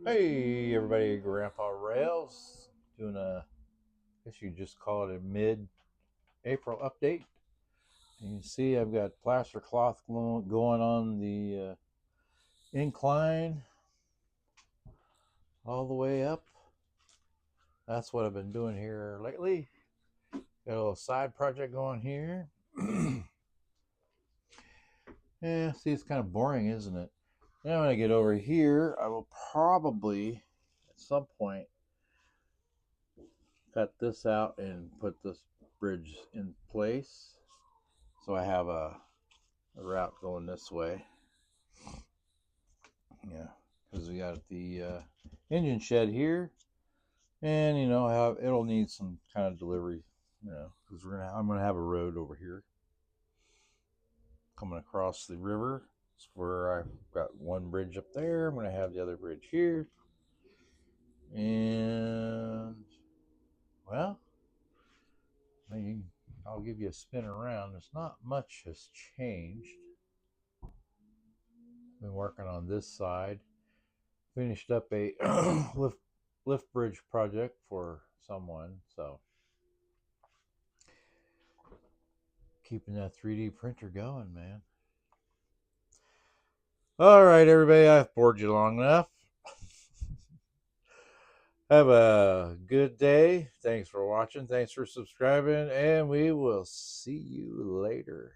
Hey everybody, grandparails doing a, I guess you just call it a mid-April update. And you can see I've got plaster cloth going on the incline all the way up. That's what I've been doing here lately. Got a little side project going here. Yeah, see, it's kind of boring, isn't it? Now when I get over here, I will probably at some point cut this out and put this bridge in place. So I have a route going this way. Yeah, because we got the engine shed here, and how it'll need some kind of delivery. Because I'm gonna have a road over here coming across the river. It's where I've got one bridge up there. I'm gonna have the other bridge here, and well, I'll give you a spin around. There's not much has changed. Been working on this side. Finished up a lift bridge project for someone, so keeping that 3D printer going, man. All right, everybody, I've bored you long enough. Have a good day. Thanks for watching. Thanks for subscribing, and we will see you later.